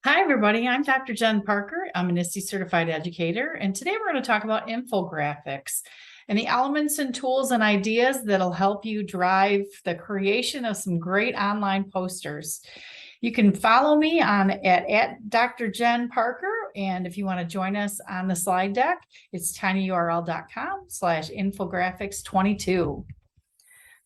Hi, everybody. I'm Dr. Jen Parker. I'm an ISTE certified educator, and today we're going to talk about infographics and the elements and tools and ideas that'll help you drive the creation of some great online posters. You can follow me at Dr. Jen Parker, and if you want to join us on the slide deck, it's tinyurl.com/infographics22.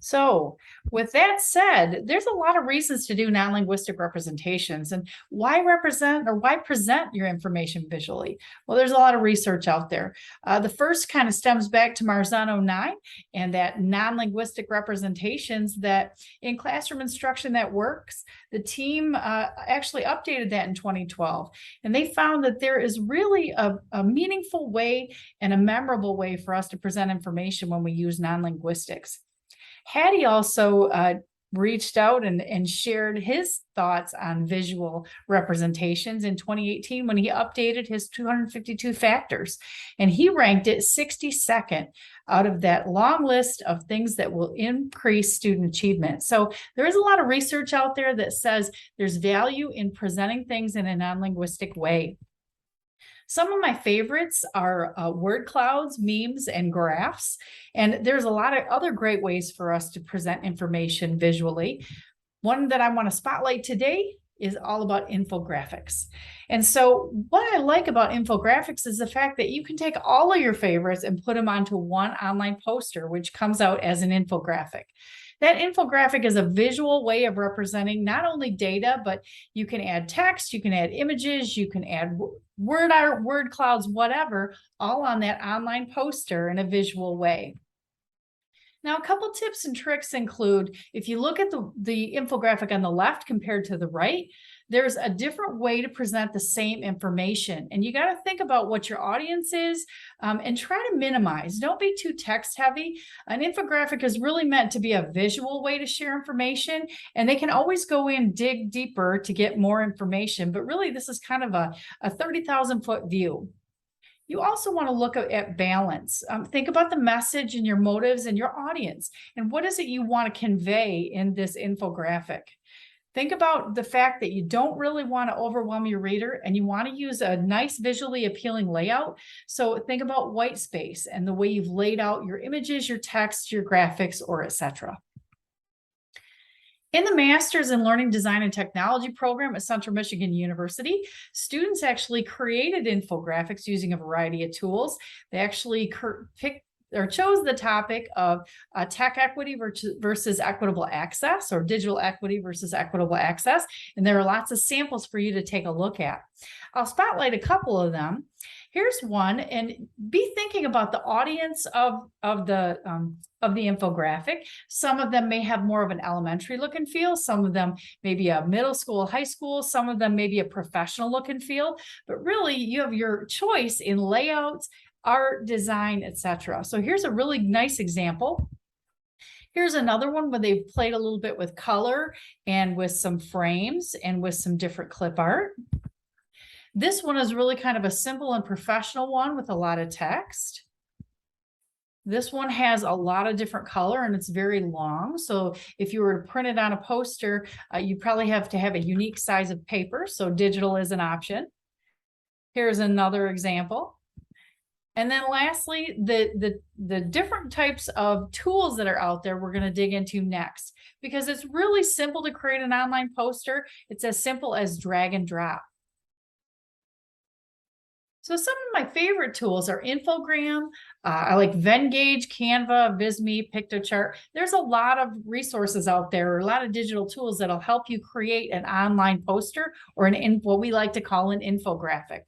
So, with that said, there's a lot of reasons to do non-linguistic representations. And why represent or why present your information visually? Well, there's a lot of research out there. The first kind of stems back to Marzano 9 and that non-linguistic representations that in classroom instruction that works. The team actually updated that in 2012, and they found that there is really a meaningful way and a memorable way for us to present information when we use non-linguistics. Hattie also reached out and shared his thoughts on visual representations in 2018 when he updated his 252 factors. And he ranked it 62nd out of that long list of things that will increase student achievement. So there is a lot of research out there that says there's value in presenting things in a non-linguistic way. Some of my favorites are word clouds, memes, and graphs. And there's a lot of other great ways for us to present information visually. One that I want to spotlight today is all about infographics. And so what I like about infographics is the fact that you can take all of your favorites and put them onto one online poster, which comes out as an infographic. That infographic is a visual way of representing not only data, but you can add text, you can add images, you can add word art, word clouds, whatever, all on that online poster in a visual way. Now, a couple tips and tricks include, if you look at the infographic on the left compared to the right, there's a different way to present the same information. And you got to think about what your audience is and try to minimize. Don't be too text heavy. An infographic is really meant to be a visual way to share information, and they can always go in, dig deeper to get more information. But really, this is kind of a 30,000-foot view. You also want to look at balance. Think about the message and your motives and your audience. And what is it you want to convey in this infographic? Think about the fact that you don't really want to overwhelm your reader and you want to use a nice visually appealing layout. So think about white space and the way you've laid out your images, your text, your graphics, or etc. In the Masters in Learning Design and Technology program at Central Michigan University, students actually created infographics using a variety of tools. They actually chose the topic of tech equity versus equitable access, or digital equity versus equitable access. And there are lots of samples for you to take a look at. I'll spotlight a couple of them. Here's one, and be thinking about the audience of the infographic. Some of them may have more of an elementary look and feel. Some of them maybe a middle school, high school. Some of them maybe a professional look and feel. But really, you have your choice in layouts, art, design, etc. So here's a really nice example. Here's another one where they've played a little bit with color and with some frames and with some different clip art. This one is really kind of a simple and professional one with a lot of text. This one has a lot of different color and it's very long. So if you were to print it on a poster, you probably have to have a unique size of paper. So digital is an option. Here's another example. And then lastly, the different types of tools that are out there we're going to dig into next, because it's really simple to create an online poster. It's as simple as drag and drop. So some of my favorite tools are Infogram. I like Venngage, Canva, Visme, Piktochart. There's a lot of resources out there, a lot of digital tools that'll help you create an online poster or what we like to call an infographic.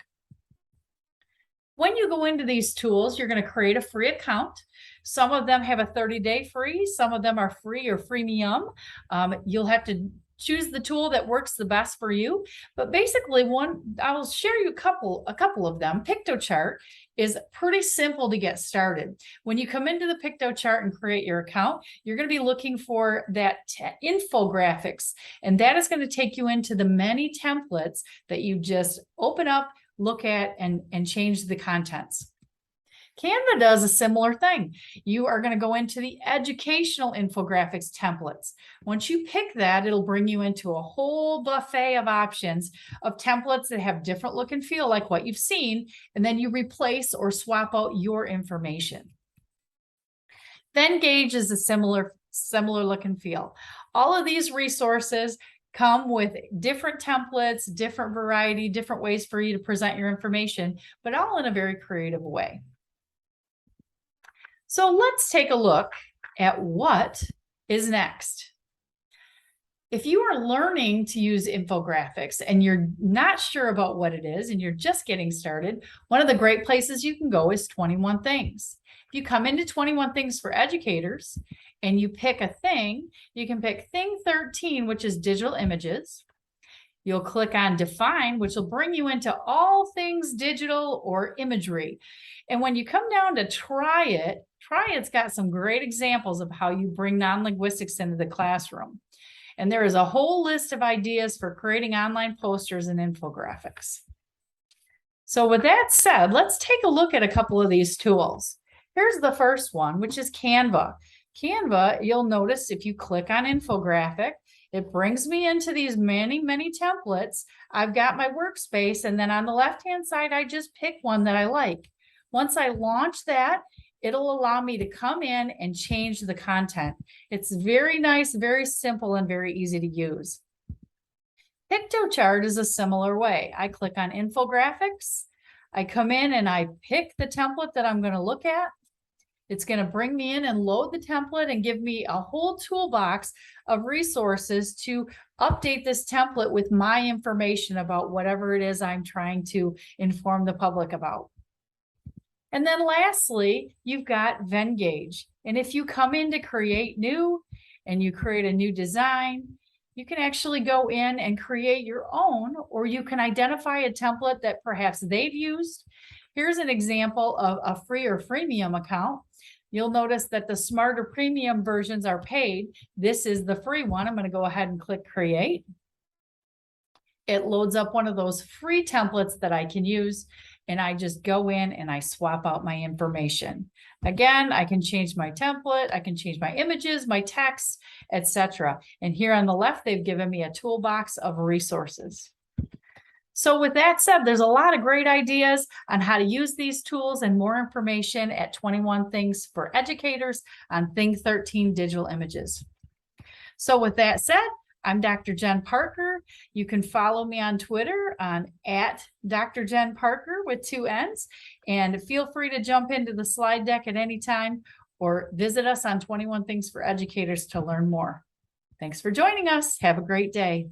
When you go into these tools, you're going to create a free account. Some of them have a 30-day free. Some of them are free or freemium. You'll have to choose the tool that works the best for you. But basically, I'll share you a couple of them. Piktochart is pretty simple to get started. When you come into the Piktochart and create your account, you're going to be looking for that infographics, and that is going to take you into the many templates that you just open up, look at, and change the contents. Canva does a similar thing. You are going to go into the educational infographics templates. Once you pick that, it'll bring you into a whole buffet of options of templates that have different look and feel like what you've seen, and then you replace or swap out your information. Venngage is a similar look and feel. All of these resources come with different templates, different variety, different ways for you to present your information, but all in a very creative way. So let's take a look at what is next. If you are learning to use infographics and you're not sure about what it is and you're just getting started, one of the great places you can go is 21 Things. If you come into 21 Things for Educators and you pick a thing, you can pick Thing 13, which is digital images. You'll click on Define, which will bring you into all things digital or imagery. And when you come down to Try It's got some great examples of how you bring non-linguistics into the classroom. And there is a whole list of ideas for creating online posters and infographics. So with that said, let's take a look at a couple of these tools. Here's the first one, which is Canva. Canva, you'll notice if you click on infographic, it brings me into these many, many templates. I've got my workspace, and then on the left-hand side, I just pick one that I like. Once I launch that, it'll allow me to come in and change the content. It's very nice, very simple, and very easy to use. Pictochart is a similar way. I click on infographics. I come in and I pick the template that I'm going to look at. It's going to bring me in and load the template and give me a whole toolbox of resources to update this template with my information about whatever it is I'm trying to inform the public about. And then lastly, you've got Venngage. And if you come in to create new and you create a new design, you can actually go in and create your own, or you can identify a template that perhaps they've used. Here's an example of a free or freemium account. You'll notice that the Smarter Premium versions are paid. This is the free one. I'm going to go ahead and click Create. It loads up one of those free templates that I can use, and I just go in and I swap out my information. Again, I can change my template, I can change my images, my text, etc. And here on the left, they've given me a toolbox of resources. So with that said, there's a lot of great ideas on how to use these tools and more information at 21 Things for Educators on Thing 13 digital images. So with that said, I'm Dr. Jen Parker. You can follow me on Twitter on @DrJenParker with 2 N's. And feel free to jump into the slide deck at any time or visit us on 21 Things for Educators to learn more. Thanks for joining us. Have a great day.